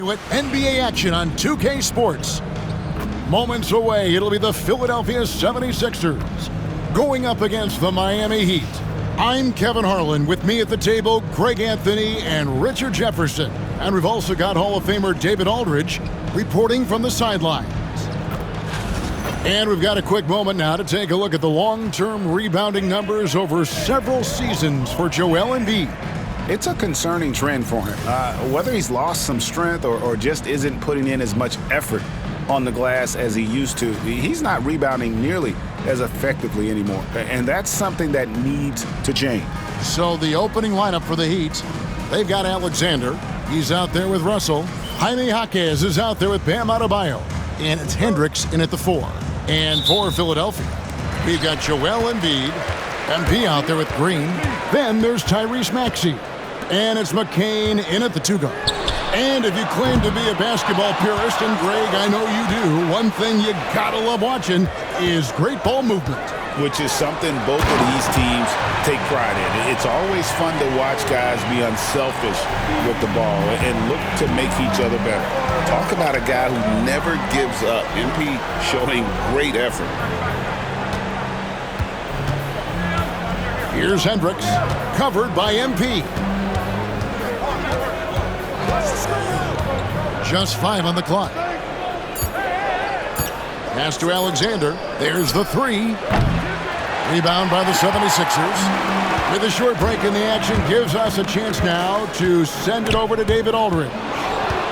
With NBA action on 2K Sports. Moments away, it'll be the Philadelphia 76ers going up against the Miami Heat. I'm Kevin Harlan. With me at the table, Greg Anthony and Richard Jefferson. And we've also got Hall of Famer David Aldridge reporting from the sidelines. And we've got a quick moment now to take a look at the long-term rebounding numbers over several seasons for Joel Embiid. It's a concerning trend for him. Whether he's lost some strength or just isn't putting in as much effort on the glass as he used to, he's not rebounding nearly as effectively anymore. And that's something that needs to change. So the opening lineup for the Heat, they've got Alexander. He's out there with Russell. Jaime Jaquez is out there with Bam Adebayo. And it's Hendricks in at the 4. And for Philadelphia, we've got Joel Embiid, MP out there with Green. Then there's Tyrese Maxey. And it's McCain in at the 2 guard. And if you claim to be a basketball purist, and Greg, I know you do, one thing you gotta love watching is great ball movement. Which is something both of these teams take pride in. It's always fun to watch guys be unselfish with the ball and look to make each other better. Talk about a guy who never gives up. MP showing great effort. Here's Hendricks, covered by MP. Just 5 on the clock. Pass to Alexander. There's the 3. Rebound by the 76ers. With a short break in the action, gives us a chance now to send it over to David Aldridge.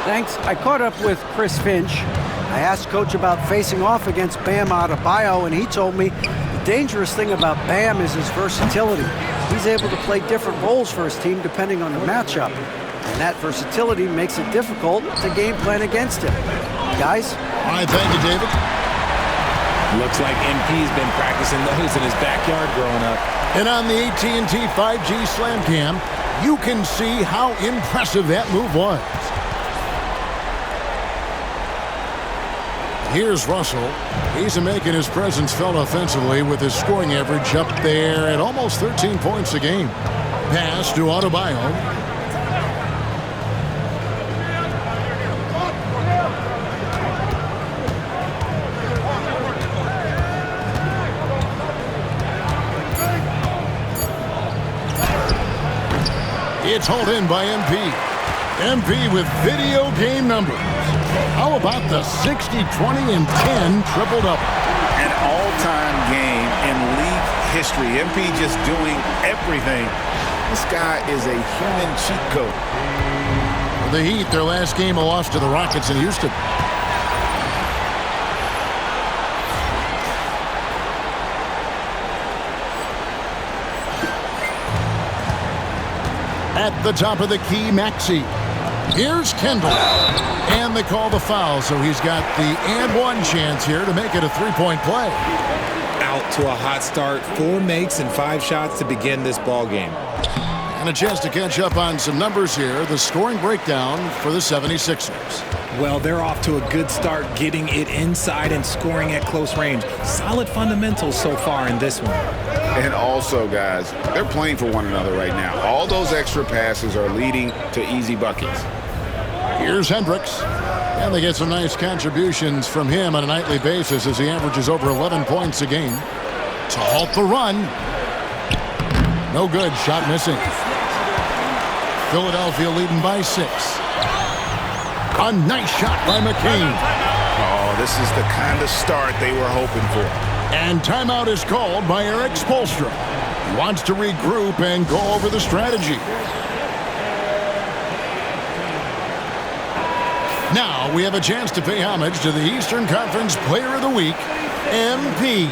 Thanks. I caught up with Chris Finch. I asked Coach about facing off against Bam Adebayo, and he told me the dangerous thing about Bam is his versatility. He's able to play different roles for his team depending on the matchup. And that versatility makes it difficult to game plan against him. Guys? All right, thank you, David. Looks like MP's been practicing those in his backyard growing up. And on the AT&T 5G Slam Cam, you can see how impressive that move was. Here's Russell. He's making his presence felt offensively with his scoring average up there at almost 13 points a game. Pass to Adebayo. It's hauled in by MP. MP with video game numbers. How about the 60, 20, and 10 triple-double? An all-time game in league history. MP just doing everything. This guy is a human cheat code. The Heat, their last game, a loss to the Rockets in Houston. At the top of the key, Maxey. Here's Kendall. And they call the foul, so he's got the and 1 chance here to make it a 3-point play. Out to a hot start. 4 makes and 5 shots to begin this ball game. And a chance to catch up on some numbers here. The scoring breakdown for the 76ers. Well, they're off to a good start getting it inside and scoring at close range. Solid fundamentals so far in this one. And also, guys, they're playing for one another right now. All those extra passes are leading to easy buckets. Here's Hendricks. And they get some nice contributions from him on a nightly basis as he averages over 11 points a game. To halt the run. No good. Shot missing. Philadelphia leading by 6. A nice shot by McCain. Oh, this is the kind of start they were hoping for. And timeout is called by Eric Spoelstra. He wants to regroup and go over the strategy. Now we have a chance to pay homage to the Eastern Conference Player of the Week, MP.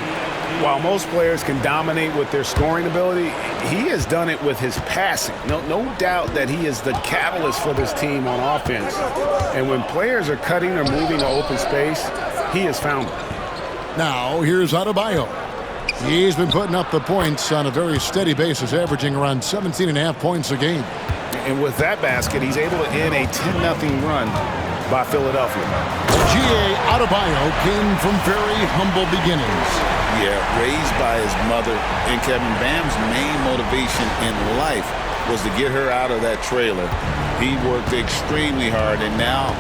While most players can dominate with their scoring ability, he has done it with his passing. No doubt that he is the catalyst for this team on offense. And when players are cutting or moving to open space, he has found them. Now, here's Adebayo. He's been putting up the points on a very steady basis, averaging around 17.5 points a game. And with that basket, he's able to end a 10-0 run by Philadelphia. G.A. Adebayo came from very humble beginnings. Yeah, raised by his mother. And Kevin, Bam's main motivation in life was to get her out of that trailer. He worked extremely hard, and now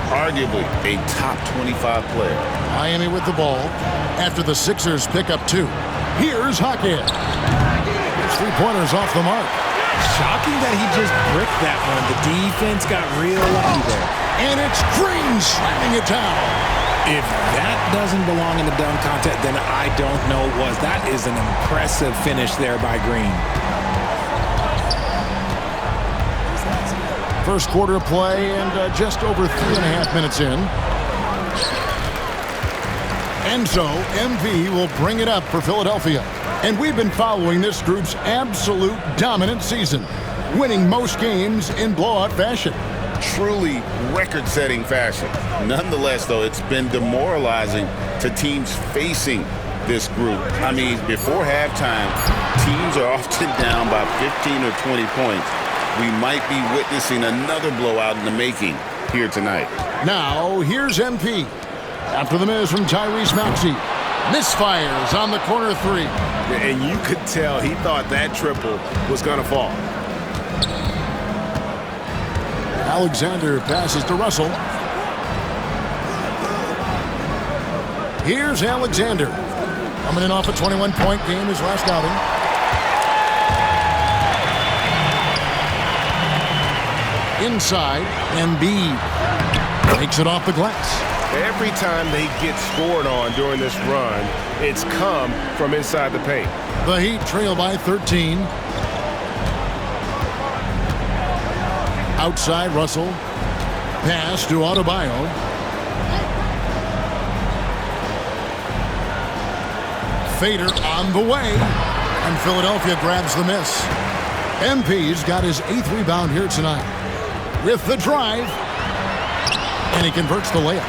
arguably a top 25 player. Miami with the ball after the Sixers pick up 2. Here's Jaquez. His three-pointers off the mark. Shocking that he just bricked that one. The defense got real lucky there. And it's Green slamming it down. If that doesn't belong in the dunk contest, then I don't know what. That is an impressive finish there by Green. First quarter of play and just over 3.5 minutes in. And so MP will bring it up for Philadelphia. And we've been following this group's absolute dominant season, winning most games in blowout fashion. Truly record-setting fashion. Nonetheless, though, it's been demoralizing to teams facing this group. I mean, before halftime, teams are often down by 15 or 20 points. We might be witnessing another blowout in the making here tonight. Now, here's MP. After the miss from Tyrese Maxey. Misfires on the corner 3. And you could tell he thought that triple was going to fall. Alexander passes to Russell. Here's Alexander. Coming in off a 21-point game his last outing. Inside, Embiid takes it off the glass. Every time they get scored on during this run, it's come from inside the paint. The Heat trail by 13. Outside, Russell. Pass to Adebayo. Fader on the way. And Philadelphia grabs the miss. MP's got his 8th rebound here tonight. With the drive. And he converts the layup.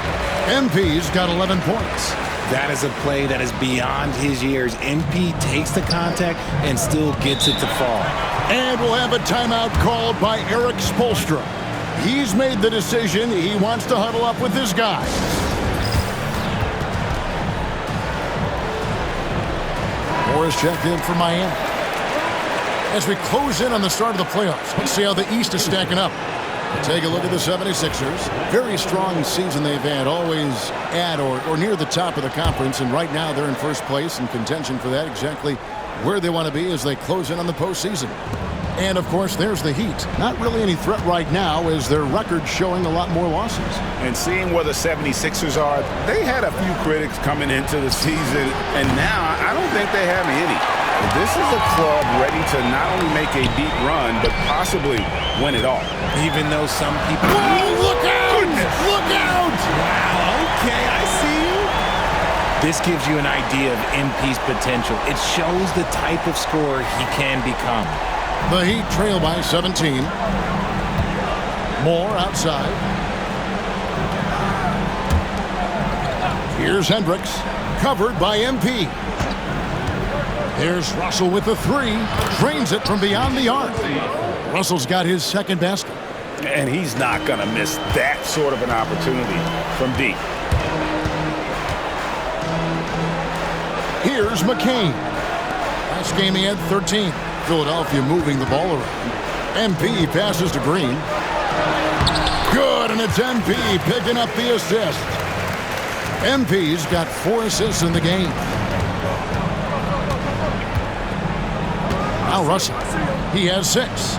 MP's got 11 points. That is a play that is beyond his years. MP takes the contact and still gets it to fall. And we'll have a timeout called by Eric Spoelstra. He's made the decision. He wants to huddle up with his guys. Morris checked in for Miami. As we close in on the start of the playoffs, let's see how the East is stacking up. Take a look at the 76ers. Very strong season they've had, always at or near the top of the conference, and right now they're in first place in contention for that, exactly where they want to be as they close in on the postseason. And, of course, there's the Heat. Not really any threat right now as their record's showing a lot more losses. And seeing where the 76ers are, they had a few critics coming into the season, and now I don't think they have any. This is a club ready to not only make a deep run, but possibly win it all. Even though some people... Oh, look out! Goodness. Look out! Wow, okay, I see you. This gives you an idea of MP's potential. It shows the type of scorer he can become. The Heat trail by 17. Moore outside. Here's Hendricks, covered by MP. Here's Russell with the 3. Drains it from beyond the arc. Russell's got his second basket. And he's not going to miss that sort of an opportunity from deep. Here's McCain. Last game he had 13. Philadelphia moving the ball around. MP passes to Green. Good, and it's MP picking up the assist. MP's got 4 assists in the game. Now Russell. He has 6.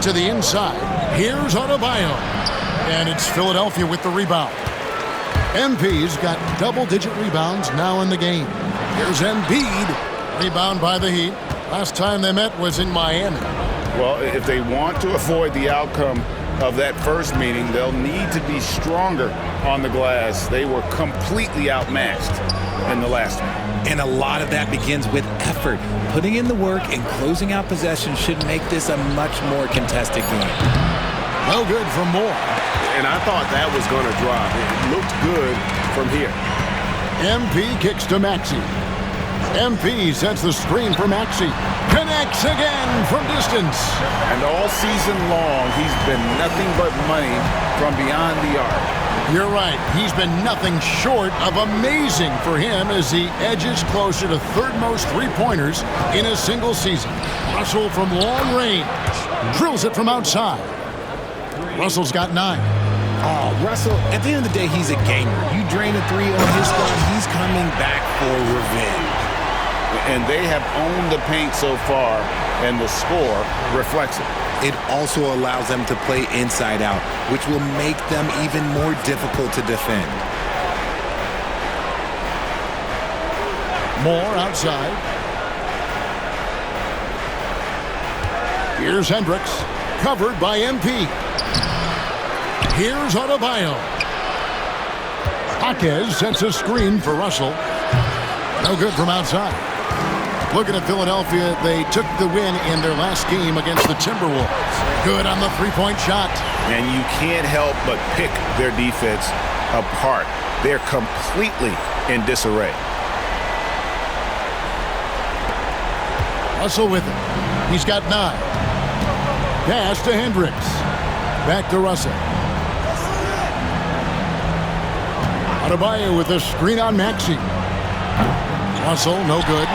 To the inside. Here's Adebayo. And it's Philadelphia with the rebound. MP's got double-digit rebounds now in the game. Here's Embiid. Rebound by the Heat. Last time they met was in Miami. Well, if they want to avoid the outcome of that first meeting, they'll need to be stronger on the glass. They were completely outmatched in the last one. And a lot of that begins with effort. Putting in the work and closing out possession should make this a much more contested game. No good from Moore. And I thought that was going to drop. It looked good from here. MP kicks to Maxey. MP sets the screen for Maxey. Connects again from distance. And all season long, he's been nothing but money from beyond the arc. You're right. He's been nothing short of amazing for him as he edges closer to third most three-pointers in a single season. Russell from long range drills it from outside. Russell's got 9. Oh, Russell, at the end of the day, he's a gamer. You drain a 3 on his squad, he's coming back for revenge. And they have owned the paint so far, and the score reflects it. It also allows them to play inside out, which will make them even more difficult to defend. Moore outside. Here's Hendricks, covered by MP. Here's Adebayo. Jaquez sets a screen for Russell. No good from outside. Looking at Philadelphia, they took the win in their last game against the Timberwolves. Good on the three-point shot. And you can't help but pick their defense apart. They're completely in disarray. Russell with it. He's got 9. Pass to Hendricks. Back to Russell. Adebayo with a screen on Maxey. Russell, no good.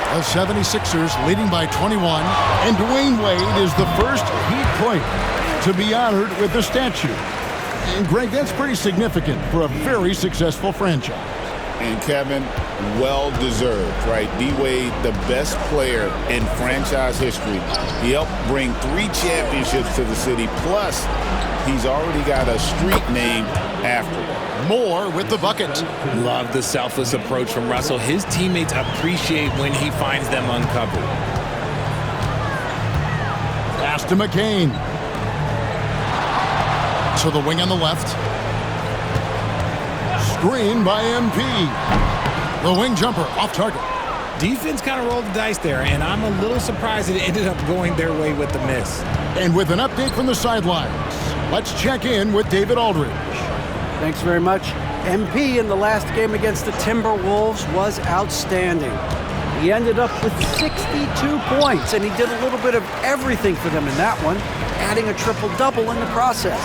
The 76ers leading by 21. And Dwayne Wade is the first Heat player to be honored with the statue. And Greg, that's pretty significant for a very successful franchise. And Kevin, well-deserved, right? D-Wade, the best player in franchise history. He helped bring 3 championships to the city. Plus, he's already got a street named after him. Moore with the bucket. Love the selfless approach from Russell. His teammates appreciate when he finds them uncovered. Pass to McCain. To the wing on the left. Screen by MP. The wing jumper off target. Defense kind of rolled the dice there, and I'm a little surprised it ended up going their way with the miss. And with an update from the sidelines, let's check in with David Aldridge. Thanks very much. MP in the last game against the Timberwolves was outstanding. He ended up with 62 points, and he did a little bit of everything for them in that one, adding a triple-double in the process.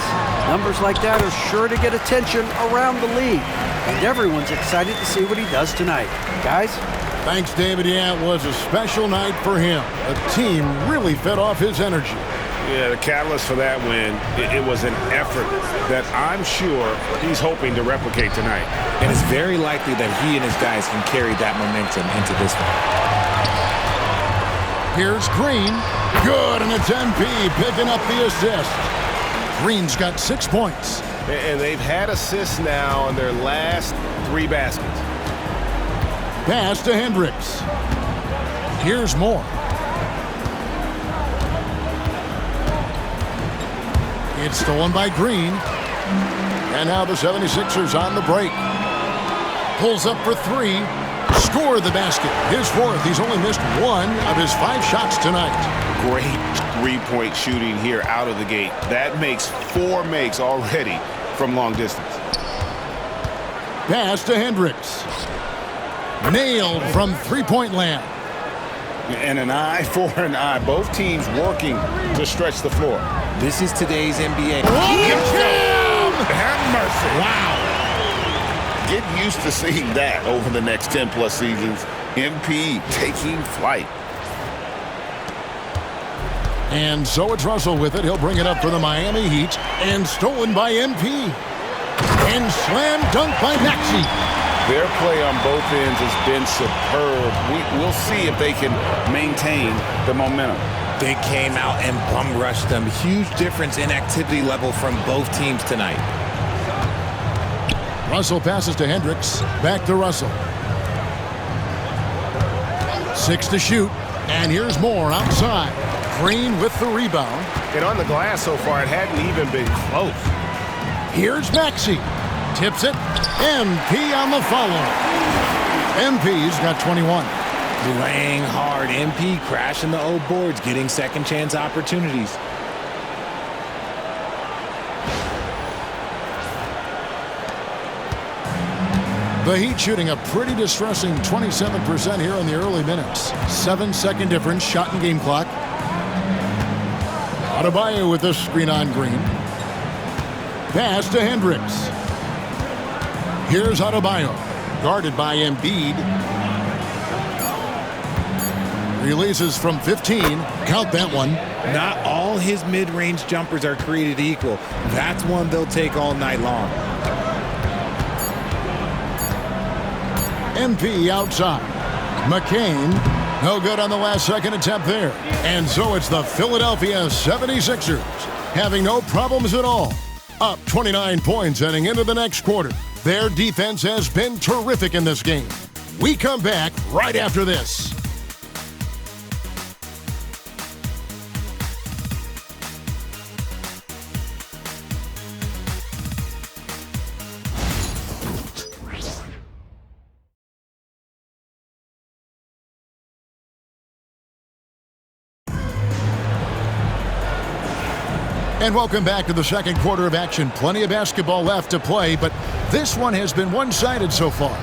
Numbers like that are sure to get attention around the league, and everyone's excited to see what he does tonight. Guys? Thanks, David. Yeah, it was a special night for him. The team really fed off his energy. Yeah, the catalyst for that win, it was an effort that I'm sure he's hoping to replicate tonight. And it's very likely that he and his guys can carry that momentum into this one. Here's Green. Good, and it's MP picking up the assist. Green's got 6 points. And they've had assists now on their last 3 baskets. Pass to Hendricks. Here's Moore. It's stolen by Green. And now the 76ers on the break. Pulls up for 3. Score the basket. His 4th. He's only missed 1 of his 5 shots tonight. Great three-point shooting here out of the gate. That makes 4 makes already from long distance. Pass to Hendricks. Nailed from three-point land. And an eye for an eye. Both teams working to stretch the floor. This is today's NBA. Have mercy. Wow. Get used to seeing that over the next 10-plus seasons. MP taking flight. And so it's Russell with it. He'll bring it up for the Miami Heat. And stolen by MP. And slam dunk by Maxey. Their play on both ends has been superb. We'll see if they can maintain the momentum. They came out and bum rushed them. Huge difference in activity level from both teams tonight. Russell passes to Hendricks. Back to Russell. 6 to shoot. And here's Moore outside. Green with the rebound. And on the glass so far, it hadn't even been close. Here's Maxey. Tips it. MP on the follow. MP's got 21. Playing hard. MP crashing the old boards, getting second chance opportunities. The Heat shooting a pretty distressing 27% here in the early minutes. 7-second difference, shot and game clock. Adebayo with the screen on Green. Pass to Hendricks. Here's Adebayo. Guarded by Embiid. Releases from 15. Count that one. Not all his mid-range jumpers are created equal. That's one they'll take all night long. MP outside. McCain. No good on the last second attempt there. And so it's the Philadelphia 76ers having no problems at all. Up 29 points heading into the next quarter. Their defense has been terrific in this game. We come back right after this. And welcome back to the second quarter of action. Plenty of basketball left to play, but this one has been one-sided so far.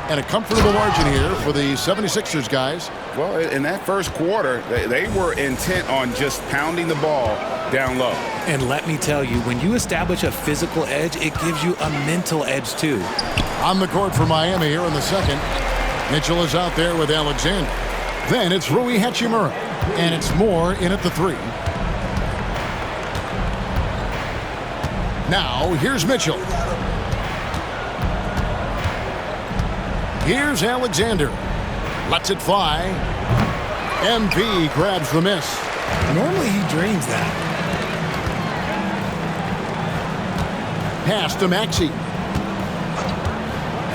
And a comfortable margin here for the 76ers guys. Well, in that first quarter, they were intent on just pounding the ball down low. And let me tell you, when you establish a physical edge, it gives you a mental edge too. On the court for Miami here in the second. Mitchell is out there with Alexander. Then it's Rui Hachimura. And it's Moore in at the three. Now, here's Mitchell. Here's Alexander. Lets it fly. MP grabs the miss. Normally he drains that. Pass to Maxey.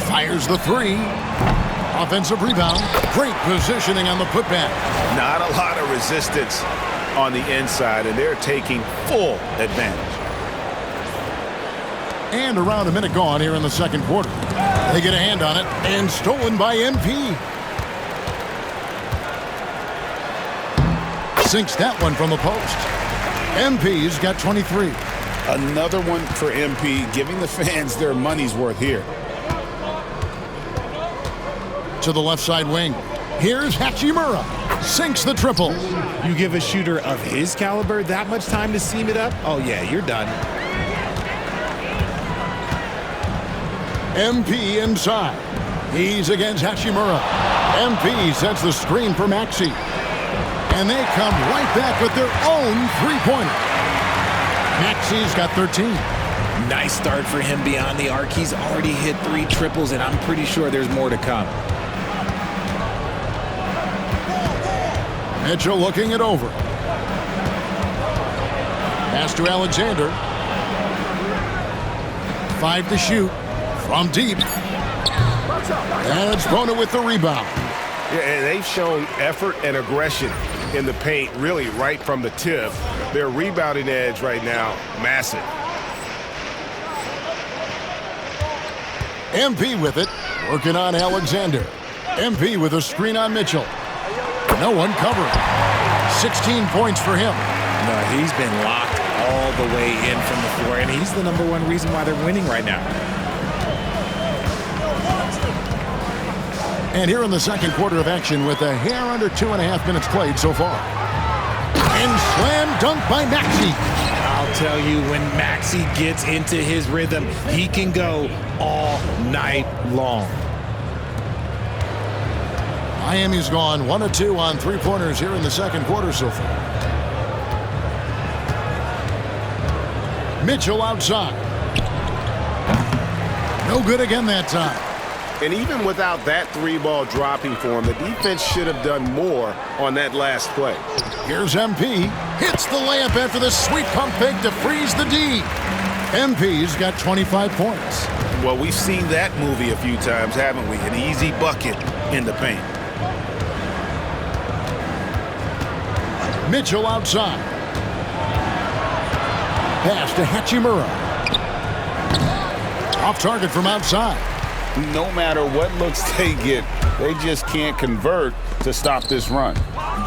Fires the three. Offensive rebound. Great positioning on the putback. Not a lot of resistance on the inside, and they're taking full advantage. And around a minute gone here in the second quarter. They get a hand on it, and stolen by MP. Sinks that one from the post. MP's got 23. Another one for MP, giving the fans their money's worth here. To the left side wing. Here's Hachimura. Sinks the triple. You give a shooter of his caliber that much time to seam it up? Oh yeah, you're done. MP inside. He's against Hachimura. MP sets the screen for Maxey. And they come right back with their own three-pointer. Maxey's got 13. Nice start for him beyond the arc. He's already hit 3 triples, and I'm pretty sure there's more to come. Mitchell looking it over. Pass to Alexander. 5 to shoot. From deep. And it's Bona with the rebound. Yeah, they've shown effort and aggression in the paint, really right from the tip. Their rebounding edge right now, massive. MP with it. Working on Alexander. MP with a screen on Mitchell. No one covering. 16 points for him. No, he's been locked all the way in from the floor, and he's the #1 reason why they're winning right now. And here in the second quarter of action with a hair under 2.5 minutes played so far. And slam dunk by Maxey. I'll tell you, when Maxey gets into his rhythm, he can go all night long. Miami's gone 1 of 2 on three-pointers here in the second quarter so far. Mitchell outside. No good again that time. And even without that 3-ball dropping for him, the defense should have done more on that last play. Here's MP. Hits the layup after the sweet pump fake to freeze the D. MP's got 25 points. Well, we've seen that movie a few times, haven't we? An easy bucket in the paint. Mitchell outside. Pass to Hachimura. Off target from outside. No matter what looks they get, they just can't convert to stop this run.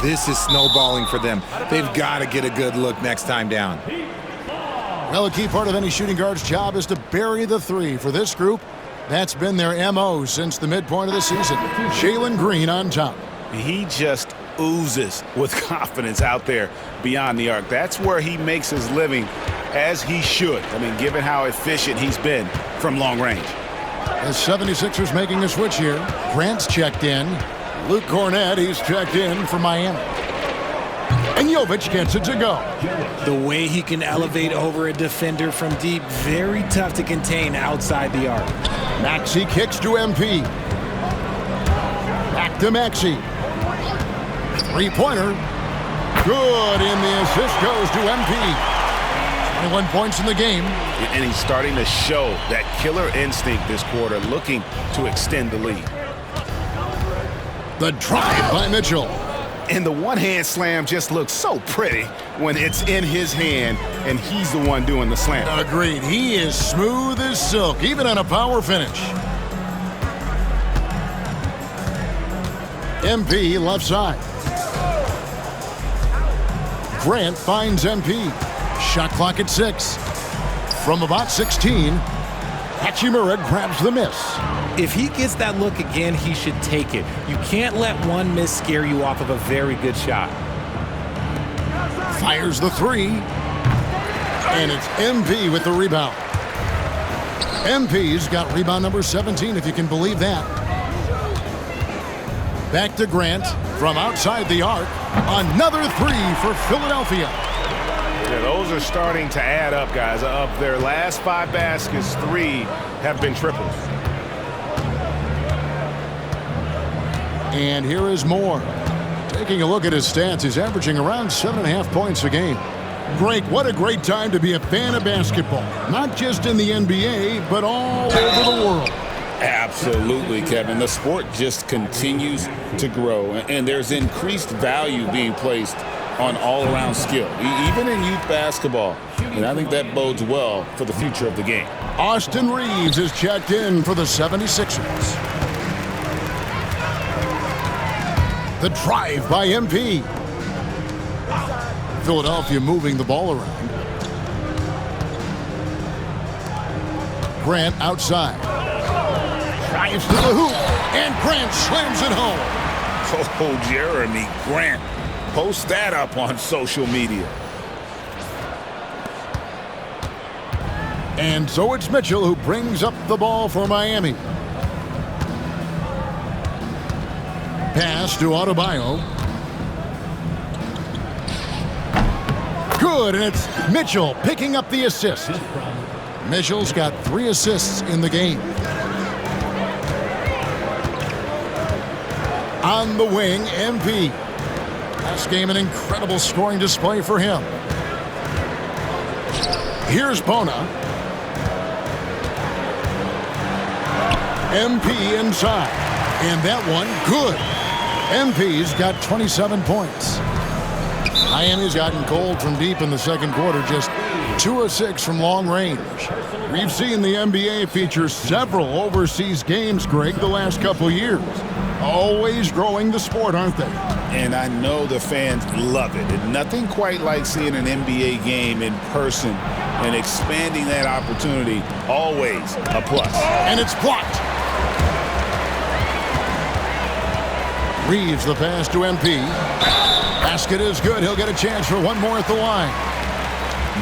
This is snowballing for them. They've got to get a good look next time down. Well, a key part of any shooting guard's job is to bury the three. For this group, that's been their MO since the midpoint of the season. Jalen Green on top. He just oozes with confidence out there beyond the arc. That's where he makes his living as he should. I mean, given how efficient he's been from long range. The 76ers making a switch here. Grant's checked in. Luke Cornett, he's checked in for Miami. And Jovic gets it to go. The way he can elevate over a defender from deep, very tough to contain outside the arc. Maxey kicks to MP. Back to Maxey. Three-pointer. Good, and the assist goes to MP. 21 points in the game. And he's starting to show that killer instinct this quarter, looking to extend the lead. The drive by Mitchell. And the one-hand slam just looks so pretty when it's in his hand and he's the one doing the slam. Agreed. He is smooth as silk, even on a power finish. MP left side. Grant finds MP. Shot clock at 6. From about 16, Hachimura grabs the miss. If he gets that look again, he should take it. You can't let one miss scare you off of a very good shot. Fires the three. And it's MP with the rebound. MP's got rebound number 17, if you can believe that. Back to Grant from outside the arc. Another three for Philadelphia. Yeah, those are starting to add up, guys. Of their last 5 baskets, 3 have been triples. And here is Moore. Taking a look at his stats, he's averaging around 7.5 points a game. Greg, what a great time to be a fan of basketball. Not just in the NBA, but all over the world. Absolutely, Kevin. The sport just continues to grow, and there's increased value being placed on all-around skill, even in youth basketball. And I think that bodes well for the future of the game. Austin Reeves is checked in for the 76ers. The drive by MP. Philadelphia moving the ball around. Grant outside. Drives to the hoop, and Grant slams it home. Oh, Jeremy Grant. Post that up on social media. And so it's Mitchell who brings up the ball for Miami. Pass to Adebayo. Good, and it's Mitchell picking up the assist. Mitchell's got 3 assists in the game. On the wing, MP. Last game, an incredible scoring display for him. Here's Bona. MP inside. And that one, good. MP's got 27 points. Miami's gotten cold from deep in the second quarter, just 2 of 6 from long range. We've seen the NBA feature several overseas games, Greg, the last couple years. Always growing the sport, aren't they? And I know the fans love it. And nothing quite like seeing an NBA game in person and expanding that opportunity, always a plus. And it's blocked. Reeves the pass to MP. Basket is good. He'll get a chance for one more at the line.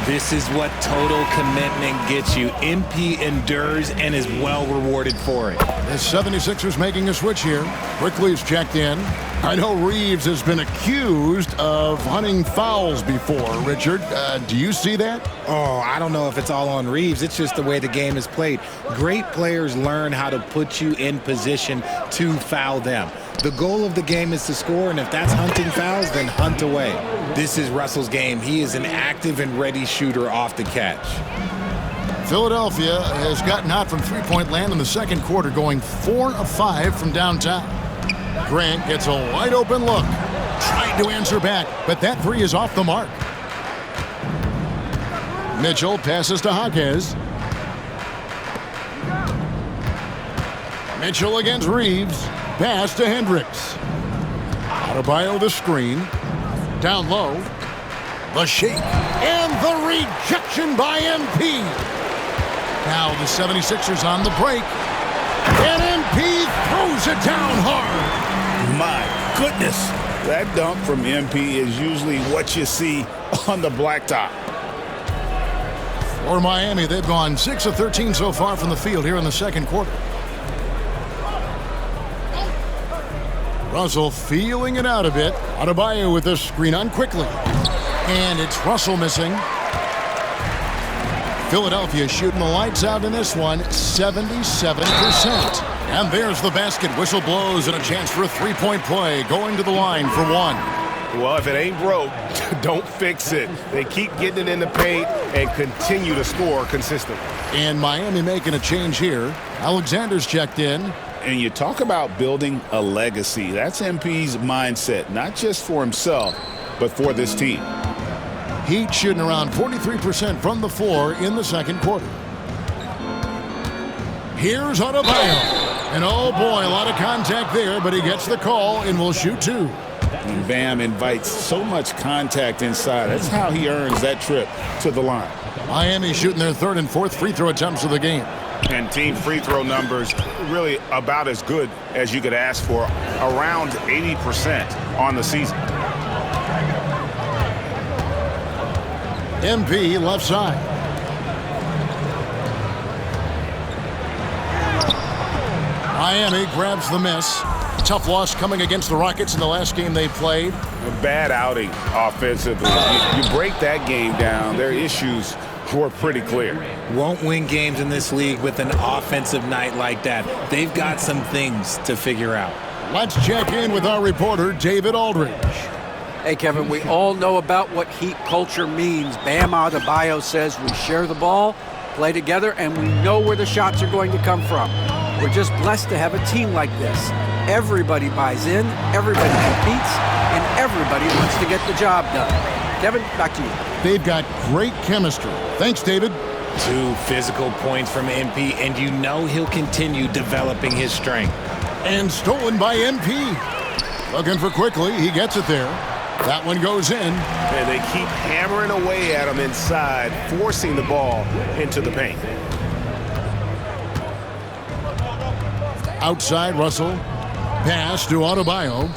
This is what total commitment gets you. MP endures and is well rewarded for it. The 76ers making a switch here. Quickly's checked in. I know Reeves has been accused of hunting fouls before. Richard, do you see that? Oh, I don't know if it's all on Reeves. It's just the way the game is played. Great players learn how to put you in position to foul them. The goal of the game is to score, and if that's hunting fouls, then hunt away. This is Russell's game. He is an active and ready shooter off the catch. Philadelphia has gotten out from three-point land in the second quarter, going 4 of 5 from downtown. Grant gets a wide-open look. Tried to answer back, but that three is off the mark. Mitchell passes to Jaquez. Mitchell against Reeves. Pass to Hendricks. Adebayo the screen. Down low. The shake. And the rejection by MP. Now the 76ers on the break. And MP throws it down hard. My goodness. That dunk from MP is usually what you see on the blacktop. For Miami, they've gone 6 of 13 so far from the field here in the second quarter. Russell feeling it out a bit. Adebayo with this screen on quickly. And it's Russell missing. Philadelphia shooting the lights out in this one, 77%. And there's the basket. Whistle blows and a chance for a three-point play. Going to the line for one. Well, if it ain't broke, don't fix it. They keep getting it in the paint and continue to score consistently. And Miami making a change here. Alexander's checked in. And you talk about building a legacy. That's MP's mindset, not just for himself, but for this team. Heat shooting around 43% from the floor in the second quarter. Here's Adebayo. And oh boy, a lot of contact there, but he gets the call and will shoot two. And Bam invites so much contact inside. That's how he earns that trip to the line. Miami shooting their third and fourth free throw attempts of the game. And team free throw numbers really about as good as you could ask for, around 80% on the season. MP left side. Miami grabs the miss. Tough loss coming against the Rockets in the last game they played. A bad outing offensively. You break that game down, their issues were pretty clear. Won't win games in this league with an offensive night like that. They've got some things to figure out. Let's check in with our reporter, David Aldridge. Hey, Kevin, we all know about what Heat culture means. Bam Adebayo says we share the ball, play together, and we know where the shots are going to come from. We're just blessed to have a team like this. Everybody buys in, everybody competes, and everybody wants to get the job done. Kevin, back to you. They've got great chemistry. Thanks, David. 2 physical points from MP, and you know he'll continue developing his strength. And stolen by MP. Looking for quickly, he gets it there. That one goes in. And they keep hammering away at him inside, forcing the ball into the paint. Outside, Russell. Pass to Adebayo.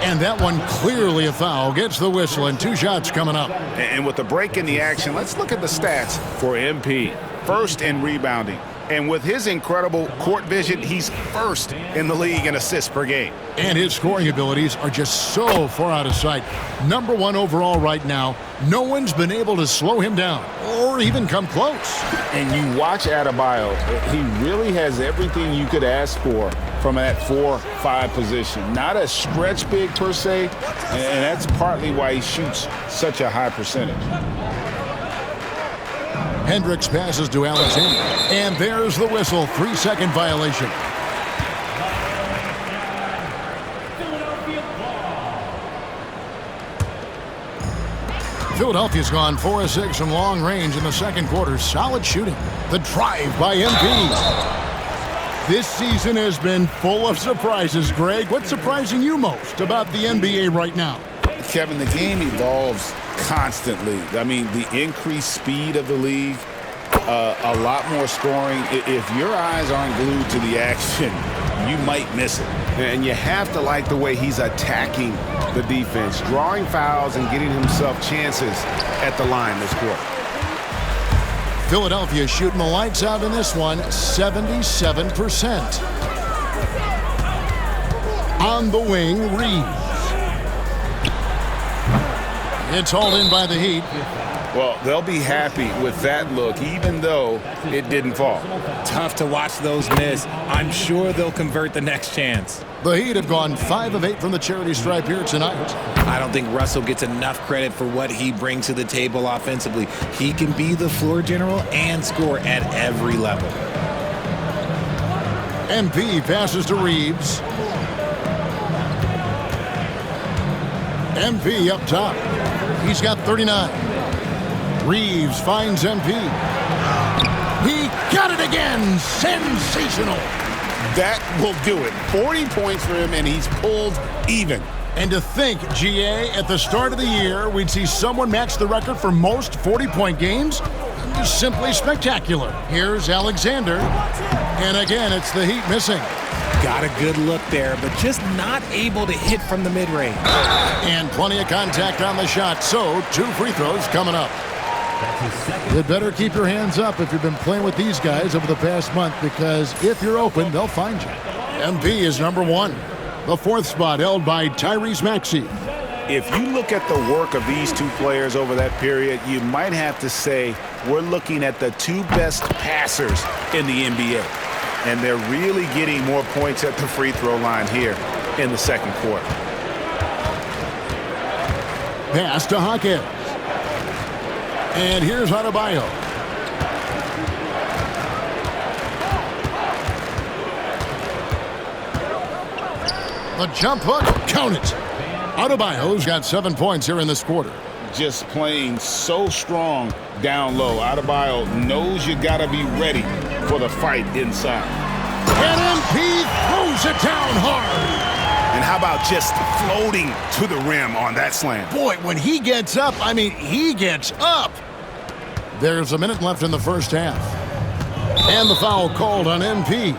And that one clearly a foul. Gets the whistle and 2 shots coming up. And with the break in the action, let's look at the stats for MP. First in rebounding. And with his incredible court vision, he's first in the league in assists per game. And his scoring abilities are just so far out of sight. Number 1 overall right now. No one's been able to slow him down or even come close. And you watch Adebayo, he really has everything you could ask for from that 4-5 position. Not a stretch big per se, and that's partly why he shoots such a high percentage. Hendricks passes to Alexander. And there's the whistle. 3-second violation. Philadelphia's gone 4 of 6 from long range in the second quarter. Solid shooting. The drive by MP. This season has been full of surprises, Greg. What's surprising you most about the NBA right now? Kevin, the game evolves constantly. I mean, the increased speed of the league, a lot more scoring. If your eyes aren't glued to the action, you might miss it. And you have to like the way he's attacking the defense, drawing fouls and getting himself chances at the line this quarter. Philadelphia shooting the lights out in this one, 77%. On the wing, Reeves. It's hauled in by the Heat. Well, they'll be happy with that look, even though it didn't fall. Tough to watch those miss. I'm sure they'll convert the next chance. The Heat have gone 5 of 8 from the charity stripe here tonight. I don't think Russell gets enough credit for what he brings to the table offensively. He can be the floor general and score at every level. MP passes to Reeves. MP up top. He's got 39. Reeves finds MP. He got it again. Sensational. That will do it. 40 points for him, and he's pulled even. And to think, GA, at the start of the year, we'd see someone match the record for most 40-point games? Simply spectacular. Here's Alexander. And again, it's the Heat missing. Got a good look there, but just not able to hit from the mid-range. And plenty of contact on the shot, so 2 free throws coming up. You'd better keep your hands up if you've been playing with these guys over the past month, because if you're open, they'll find you. MP is number 1. The 4th spot held by Tyrese Maxey. If you look at the work of these 2 players over that period, you might have to say we're looking at the 2 best passers in the NBA. And they're really getting more points at the free throw line here in the second quarter. Pass to Hawkins. And here's Adebayo. The jump hook, count it. Adebayo's got 7 points here in this quarter. Just playing so strong down low. Adebayo knows you got to be ready for the fight inside. And MP throws it down hard. And how about just floating to the rim on that slam? Boy, when he gets up, I mean, he gets up. There's a minute left in the first half. And the foul called on MP.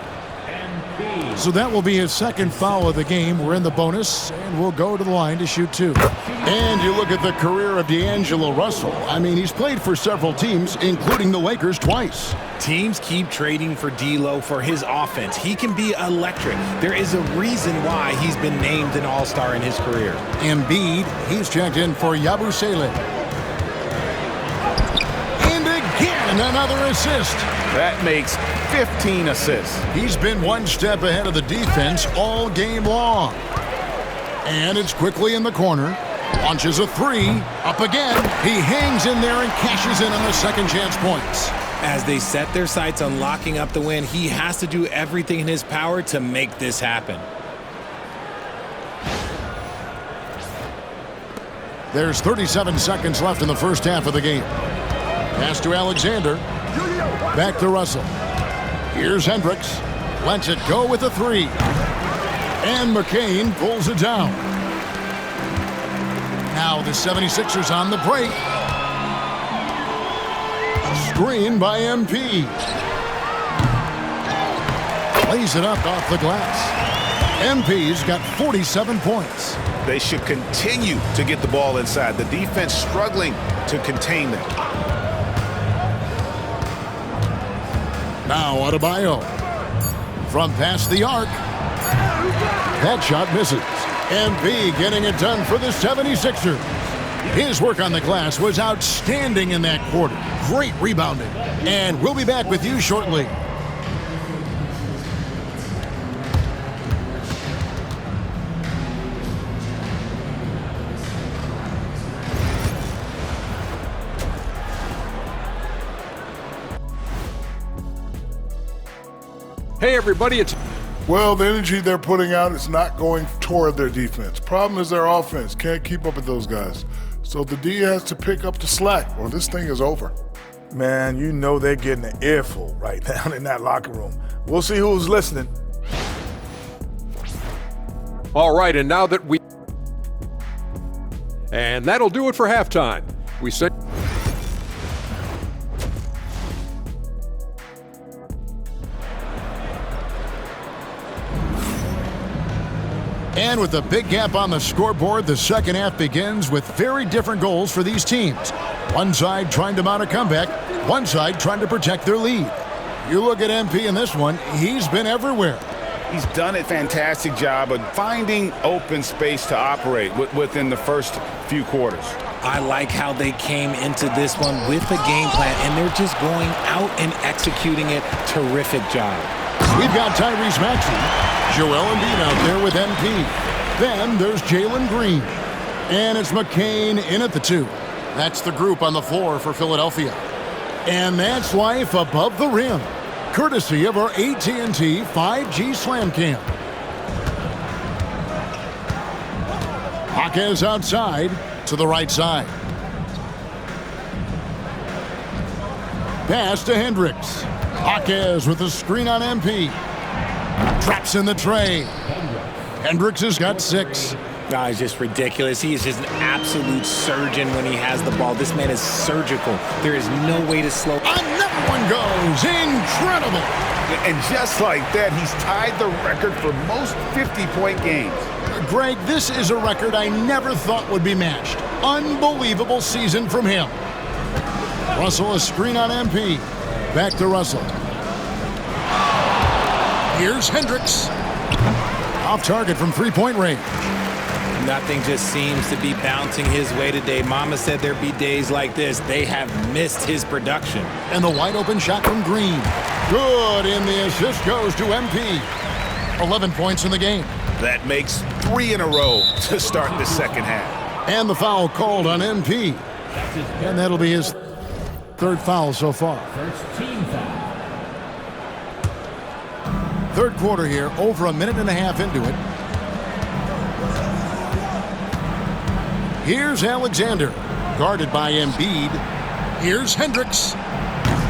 So that will be his 2nd foul of the game. We're in the bonus, and we'll go to the line to shoot 2. And you look at the career of D'Angelo Russell. I mean, he's played for several teams, including the Lakers twice. Teams keep trading for D'Lo for his offense. He can be electric. There is a reason why he's been named an all-star in his career. Embiid, he's checked in for Yabusele. And again, another assist. That makes 15 assists. He's been 1 step ahead of the defense all game long. And it's quickly in the corner. Launches a 3. Up again. He hangs in there and cashes in on the second chance points. As they set their sights on locking up the win, he has to do everything in his power to make this happen. There's 37 seconds left in the first half of the game. Pass to Alexander. Back to Russell. Here's Hendricks. Lets it go with a 3. And McCain pulls it down. Now the 76ers on the break. Screen by MP. Lays it up off the glass. MP's got 47 points. They should continue to get the ball inside. The defense struggling to contain them. Now Adebayo. From past the arc. That shot misses. MP getting it done for the 76ers. His work on the glass was outstanding in that quarter. Great rebounding. And we'll be back with you shortly. Hey everybody, it's... Well, the energy they're putting out is not going toward their defense. Problem is their offense can't keep up with those guys. So the D has to pick up the slack or this thing is over. Man, you know they're getting an earful right now in that locker room. We'll see who's listening. All right, and now that we... And that'll do it for halftime. We say... And with a big gap on the scoreboard, the second half begins with very different goals for these teams. One side trying to mount a comeback, one side trying to protect their lead. You look at MP in this one, he's been everywhere. He's done a fantastic job of finding open space to operate within the first few quarters. I like how they came into this one with a game plan, and they're just going out and executing it. Terrific job. We've got Tyrese Maxey. Joel Embiid out there with MP. Then there's Jalen Green. And it's McCain in at the 2. That's the group on the floor for Philadelphia. And that's life above the rim, courtesy of our AT&T 5G Slam Cam. Hawkins outside to the right side. Pass to Hendricks. Hawkins with the screen on MP. Traps in the tray. Hendricks has got 6. Oh, he's just ridiculous. He is just an absolute surgeon when he has the ball. This man is surgical. There is no way to slow. Another That one goes. Incredible. And just like that, he's tied the record for most 50-point games. Greg, this is a record I never thought would be matched. Unbelievable season from him. Russell, a screen on MP. Back to Russell. Here's Hendricks. Off target from three-point range. Nothing just seems to be bouncing his way today. Mama said there'd be days like this. They have missed his production. And the wide-open shot from Green. Good, and the assist goes to MP. 11 points in the game. That makes 3 in a row to start the second half. And the foul called on MP. And that'll be his third foul so far. Third quarter here, over a minute and a half into it. Here's Alexander, guarded by Embiid. Here's Hendricks.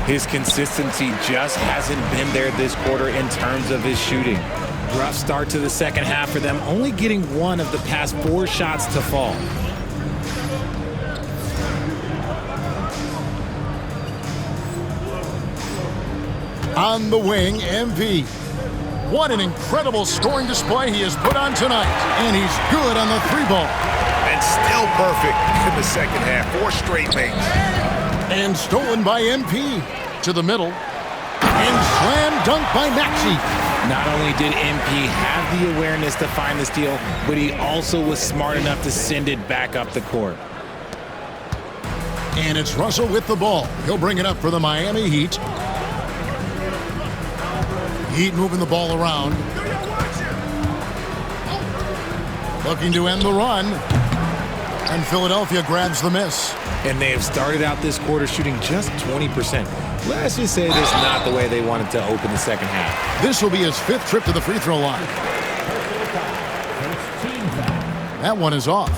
His consistency just hasn't been there this quarter in terms of his shooting. Rough start to the second half for them, only getting 1 of the past 4 shots to fall. On the wing, MP. What an incredible scoring display he has put on tonight. And he's good on the 3-ball. And still perfect in the second half. 4 straight makes. And stolen by MP. To the middle. And slam dunk by Maxey. Not only did MP have the awareness to find the steal, but he also was smart enough to send it back up the court. And it's Russell with the ball. He'll bring it up for the Miami Heat. Heat moving the ball around. Looking to end the run. And Philadelphia grabs the miss. And they have started out this quarter shooting just 20%. Let's just say this is not the way they wanted to open the second half. This will be his 5th trip to the free throw line. That one is off.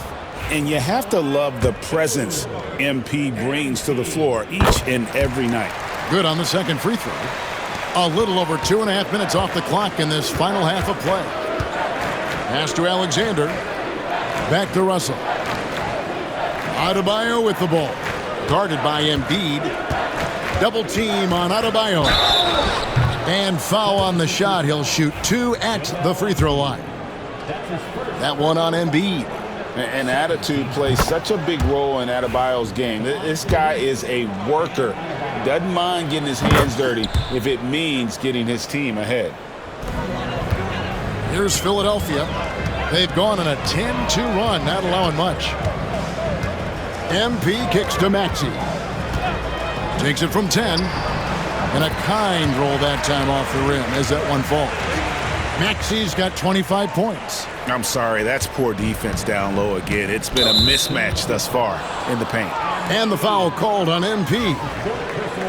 And you have to love the presence MP brings to the floor each and every night. Good on the second free throw. A little over 2.5 minutes off the clock in this final half of play. Pass to Alexander. Back to Russell. Adebayo with the ball. Guarded by Embiid. Double team on Adebayo. And foul on the shot. He'll shoot 2 at the free throw line. That one on Embiid. And attitude plays such a big role in Adebayo's game. This guy is a worker. Doesn't mind getting his hands dirty if it means getting his team ahead. Here's Philadelphia. They've gone on a 10-2 run, not allowing much. MP kicks to Maxey. Takes it from 10. And a kind roll that time off the rim as that one falls. Maxey's got 25 points. I'm sorry, that's poor defense down low again. It's been a mismatch thus far in the paint. And the foul called on MP.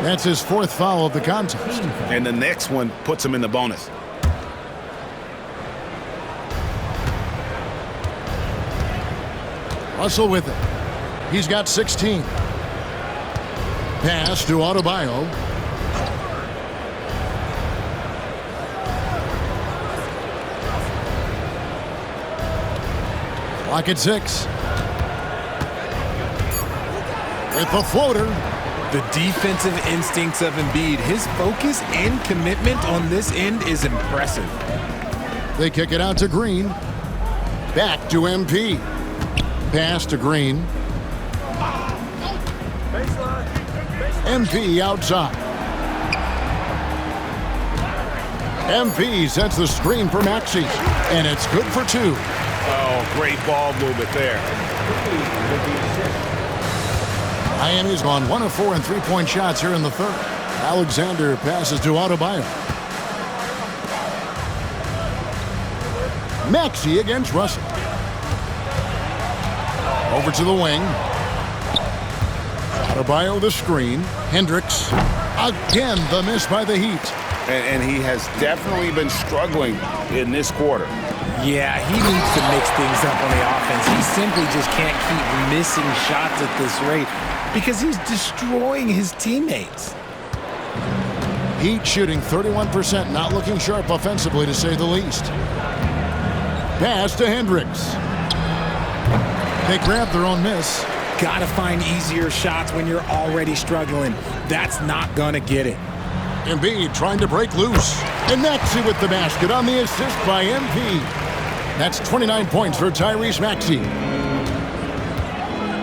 That's his 4th foul of the contest. And the next one puts him in the bonus. Russell with it. He's got 16. Pass to Adebayo. Clock at 6. With the floater. The defensive instincts of Embiid, his focus and commitment on this end is impressive. They kick it out to Green. Back to MP. Pass to Green. MP outside. MP sets the screen for Maxey. And it's good for 2. Oh, great ball movement there. Miami's gone 1 of 4 in 3-point shots here in the third. Alexander passes to Adebayo. Maxey against Russell. Over to the wing. Adebayo the screen. Hendricks. Again, the miss by the Heat. And he has definitely been struggling in this quarter. Yeah, he needs to mix things up on the offense. He simply just can't keep missing shots at this rate because he's destroying his teammates. Heat shooting 31%, not looking sharp offensively to say the least. Pass to Hendricks. They grab their own miss. got to find easier shots when you're already struggling. That's not going to get it. Embiid trying to break loose. And Maxey with the basket on the assist by MP. That's 29 points for Tyrese Maxey.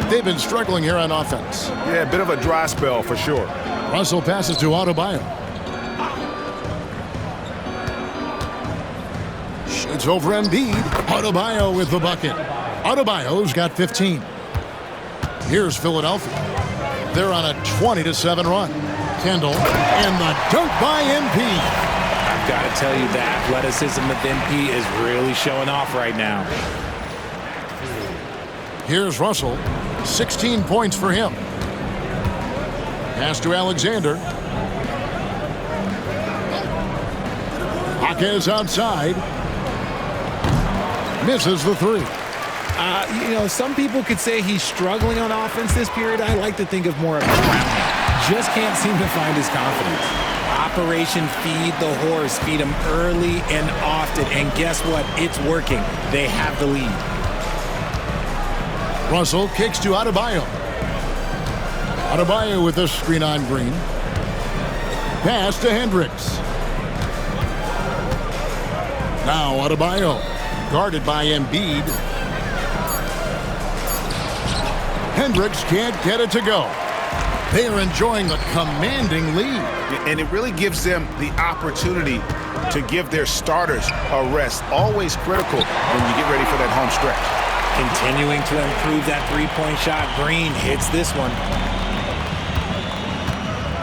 They've been struggling here on offense. Yeah, a bit of a dry spell for sure. Russell passes to Adebayo. Shoots over Embiid. Adebayo with the bucket. Adebayo's got 15. Here's Philadelphia. They're on a 20-7 run. Kendall and the dunk by MP. I've got to tell you, the athleticism of MP is really showing off right now. Here's Russell. 16 points for him. Pass to Alexander. Jaquez outside. Misses the three. Some people could say he's struggling on offense this period. I like to think of more of grounding. Just can't seem to find his confidence. Operation Feed the Horse. Feed him early and often. And guess what? It's working. They have the lead. Russell kicks to Adebayo. Adebayo with a screen on Green. Pass to Hendricks. Now Adebayo, guarded by Embiid. Hendricks can't get it to go. They are enjoying a commanding lead. And it really gives them the opportunity to give their starters a rest. Always critical when you get ready for that home stretch. Continuing to improve that three-point shot. Green hits this one.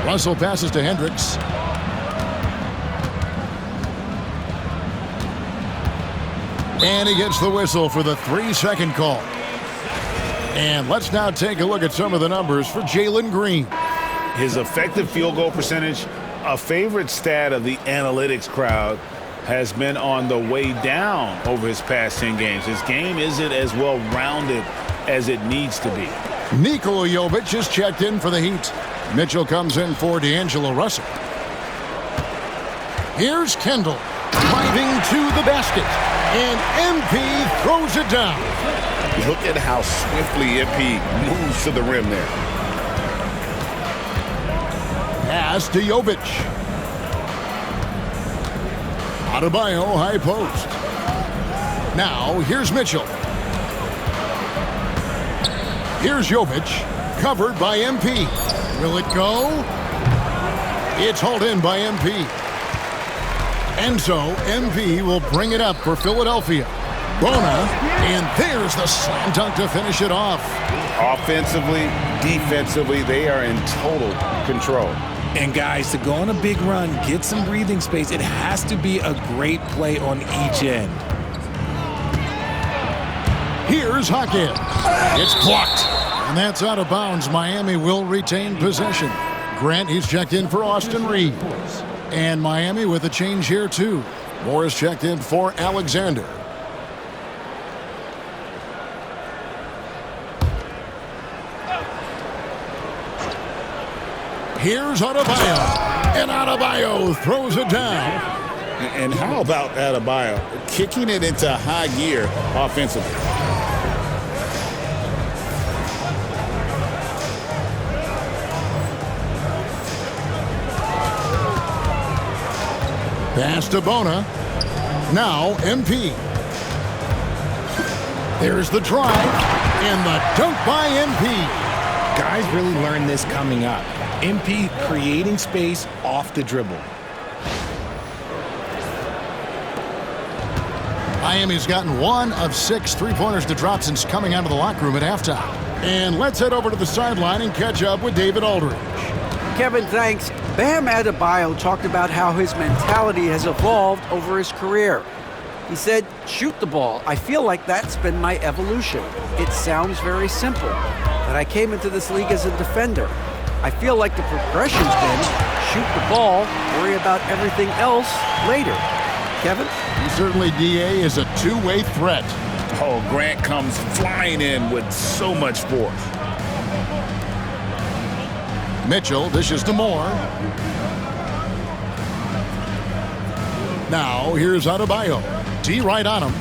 Russell passes to Hendricks. And he gets the whistle for the 3-second call. And let's now take a look at some of the numbers for Jalen Green. His effective field goal percentage, a favorite stat of the analytics crowd, has been on the way down over his past 10 games. His game isn't as well-rounded as it needs to be. Nikola Jovic is checked in for the Heat. Mitchell comes in for D'Angelo Russell. Here's Kendall driving to the basket. And MP throws it down. Look at how swiftly MP moves to the rim there. Pass to Jovic. Adebayo high post. Now here's Mitchell. Here's Jovic, covered by MP. Will it go? It's hauled in by MP. And so MP will bring it up for Philadelphia. Bona, and there's the slam dunk to finish it off. Offensively, defensively, they are in total control. And guys, to go on a big run, get some breathing space, it has to be a great play on each end. Here's Jaquez. It's blocked. And that's out of bounds. Miami will retain possession. Grant, he's checked in for Austin Reeves. And Miami with a change here, too. Morris checked in for Alexander. Here's Adebayo. And Adebayo throws it down. And how about Adebayo kicking it into high gear offensively? Pass to Bona. Now MP. There's the drive. And the dunk by MP. Guys really learned this coming up. MP creating space off the dribble. Miami's gotten 1 of 6 three-pointers to drop since coming out of the locker room at halftime. And let's head over to the sideline and catch up with David Aldridge. Kevin, thanks. Bam Adebayo talked about how his mentality has evolved over his career. He said, shoot the ball. I feel like that's been my evolution. It sounds very simple, but I came into this league as a defender. I feel like the progression's been shoot the ball, worry about everything else later. Kevin? Certainly, DA is a two-way threat. Oh, Grant comes flying in with so much force. Mitchell dishes to Moore. Now, here's Adebayo. D right on him.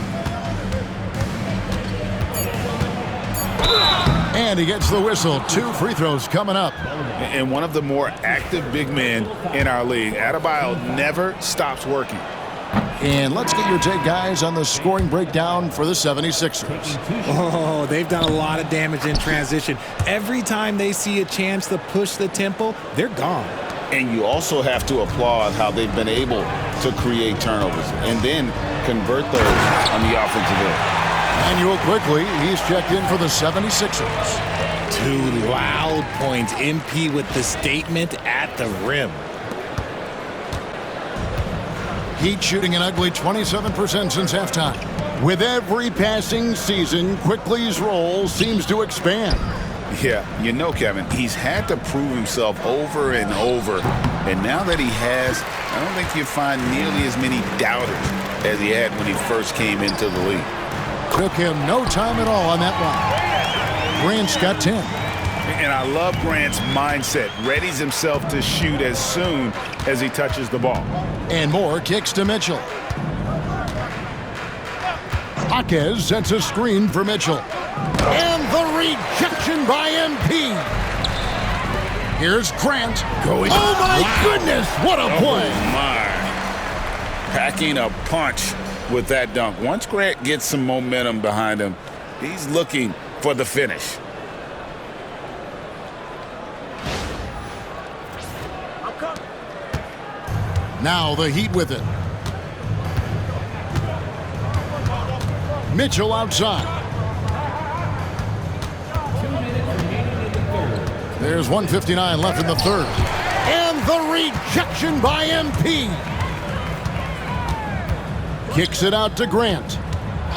And he gets the whistle. 2 free throws coming up. And one of the more active big men in our league. Adebayo never stops working. And let's get your take, guys, on the scoring breakdown for the 76ers. Oh, they've done a lot of damage in transition. Every time they see a chance to push the tempo, they're gone. And you also have to applaud how they've been able to create turnovers and then convert those on the offensive end. Manuel quickly, he's checked in for the 76ers. 2 loud points. MP with the statement at the rim. Heat shooting an ugly 27% since halftime. With every passing season, Quickly's role seems to expand. Yeah, you know, Kevin, he's had to prove himself over and over. And now that he has, I don't think you find nearly as many doubters as he had when he first came into the league. Took him no time at all on that one. Grant's got 10. And I love Grant's mindset. Readies himself to shoot as soon as he touches the ball. And more kicks to Mitchell. Jaquez sets a screen for Mitchell. And the rejection by MP. Here's Grant. Going. Oh, my goodness. What a play. Oh, my. Packing a punch with that dunk. Once Grant gets some momentum behind him, he's looking for the finish. Now the Heat with it. Mitchell outside. There's 1:59 left in the third. And the rejection by MP. Kicks it out to Grant.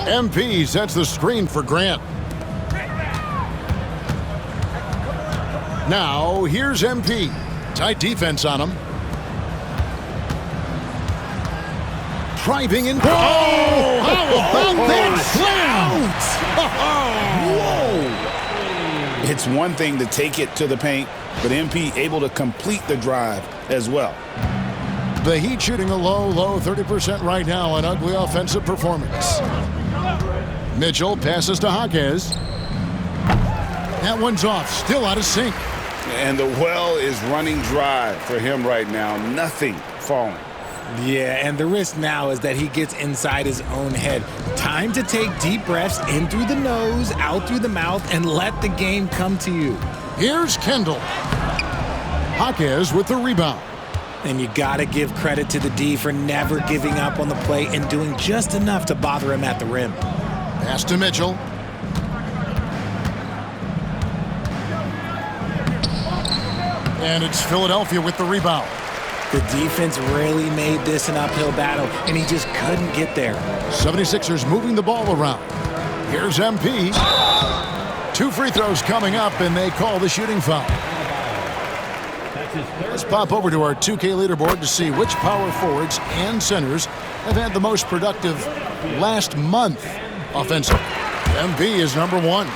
MP sets the screen for Grant. Now here's MP. Tight defense on him. Driving in. Oh, how about that Whoa! It's one thing to take it to the paint, but MP able to complete the drive as well. The Heat shooting a low 30% right now, an ugly offensive performance. Mitchell passes to Jaquez. That one's off, still out of sync. And the well is running dry for him right now. Nothing falling. Yeah, and the risk now is that he gets inside his own head. Time to take deep breaths in through the nose, out through the mouth, and let the game come to you. Here's Kendall. Jaquez with the rebound. And you got to give credit to the D for never giving up on the play and doing just enough to bother him at the rim. Pass to Mitchell. And it's Philadelphia with the rebound. The defense really made this an uphill battle, and he just couldn't get there. 76ers moving the ball around. Here's MP. 2 free throws coming up, and they call the shooting foul. Let's pop over to our 2K leaderboard to see which power forwards and centers have had the most productive last month offensively. MP is number 1.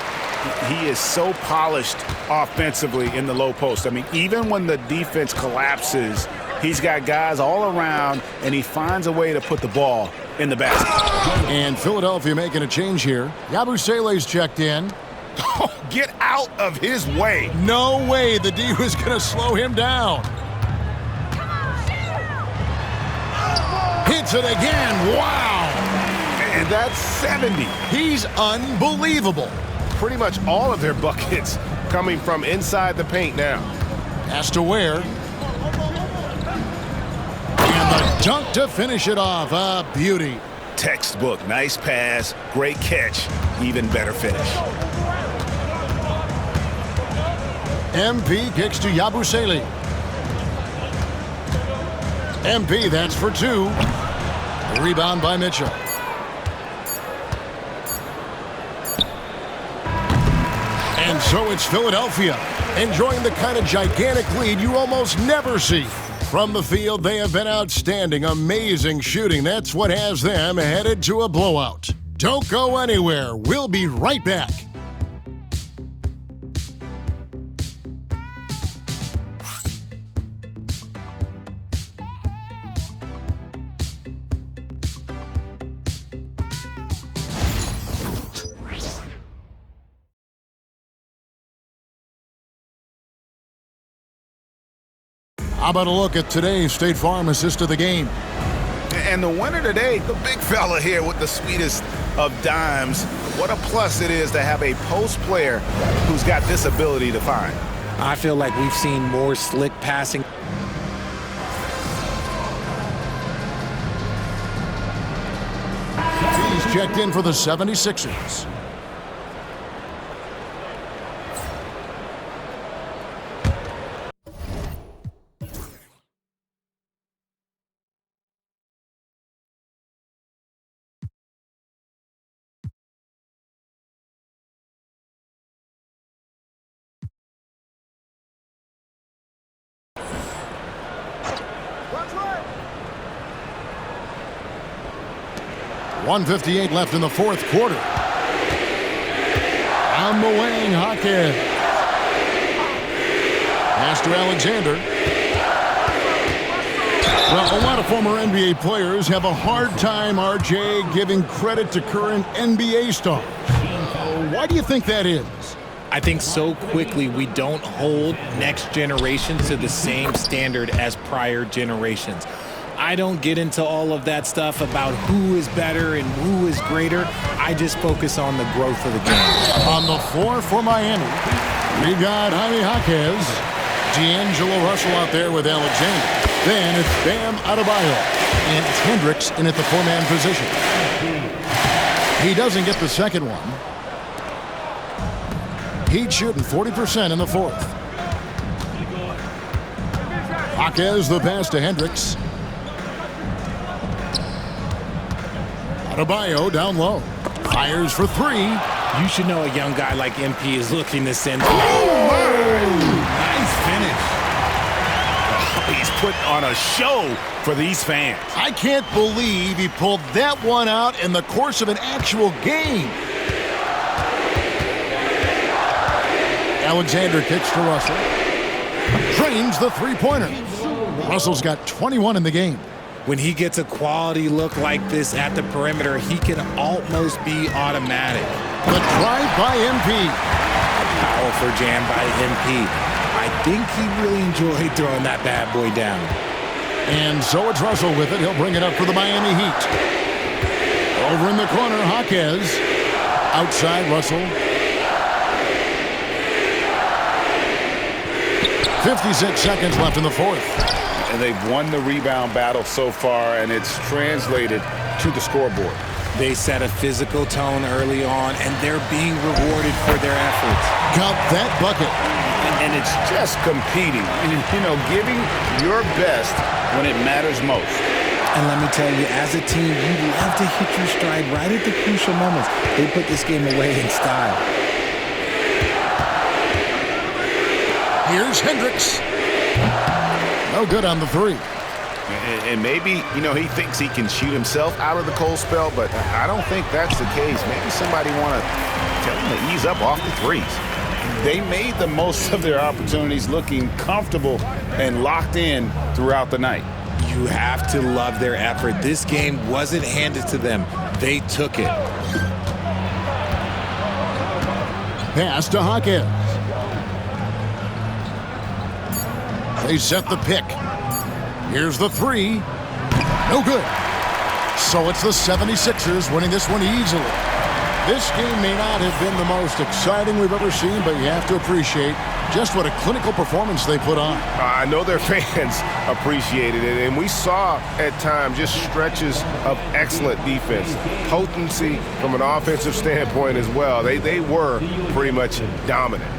He is so polished offensively in the low post. I mean, even when the defense collapses, he's got guys all around, and he finds a way to put the ball in the basket. And Philadelphia making a change here. Yabusele's checked in. Oh, get out of his way. No way the D was going to slow him down. Hits it again. Wow. And that's 70. He's unbelievable. Pretty much all of their buckets coming from inside the paint now. Has to wear. And the dunk to finish it off. A beauty. Textbook. Nice pass. Great catch. Even better finish. MP kicks to Yabusele. MP, that's for 2. Rebound by Mitchell. And so it's Philadelphia, enjoying the kind of gigantic lead you almost never see. From the field, they have been outstanding, amazing shooting. That's what has them headed to a blowout. Don't go anywhere. We'll be right back. How about a look at today's State Farm assist of the game? And the winner today, the big fella here with the sweetest of dimes. What a plus it is to have a post player who's got this ability to find. I feel like we've seen more slick passing. He's checked in for the 76ers. .158 left in the fourth quarter. On the wing, Hawkins. Pass to Alexander. Well, a lot of former NBA players have a hard time, RJ, giving credit to current NBA stars. Why do you think that is? I think so quickly we don't hold next generation to the same standard as prior generations. I don't get into all of that stuff about who is better and who is greater. I just focus on the growth of the game. On the floor for Miami, we got Jaime Jaquez, D'Angelo Russell out there with Alexander. Then it's Bam Adebayo, and it's Hendricks in at the four-man position. He doesn't get the second one. Heat shooting 40% in the fourth. Jaquez the pass to Hendricks. Adebayo down low. Fires for three. You should know a young guy like MP is looking to send. Nice finish. Oh, he's putting on a show for these fans. I can't believe he pulled that one out in the course of an actual game. Alexander kicks to Russell. Drains the three-pointer. Russell's got 21 in the game. When he gets a quality look like this at the perimeter, he can almost be automatic. The drive by MP. Powerful jam by MP. I think he really enjoyed throwing that bad boy down. And so it's Russell with it. He'll bring it up for the Miami Heat. Over in the corner, Jaquez. Outside, Russell. 56 seconds left in the fourth. And they've won the rebound battle so far, and it's translated to the scoreboard. They set a physical tone early on, and they're being rewarded for their efforts. Got that bucket. And it's just competing, you know, giving your best when it matters most. And let me tell you, as a team, you love to hit your stride right at the crucial moments. They put this game away in style. Here's Hendricks. No good on the three. And maybe, you know, he thinks he can shoot himself out of the cold spell, but I don't think that's the case. Maybe somebody want to tell him to ease up off the threes. They made the most of their opportunities, looking comfortable and locked in throughout the night. You have to love their effort. This game wasn't handed to them. They took it. Pass to Hawkins. They set the pick. Here's the three. No good. So it's the 76ers winning this one easily. This game may not have been the most exciting we've ever seen, but you have to appreciate just what a clinical performance they put on. I know their fans appreciated it, and we saw at times just stretches of excellent defense, potency from an offensive standpoint as well. They were pretty much dominant.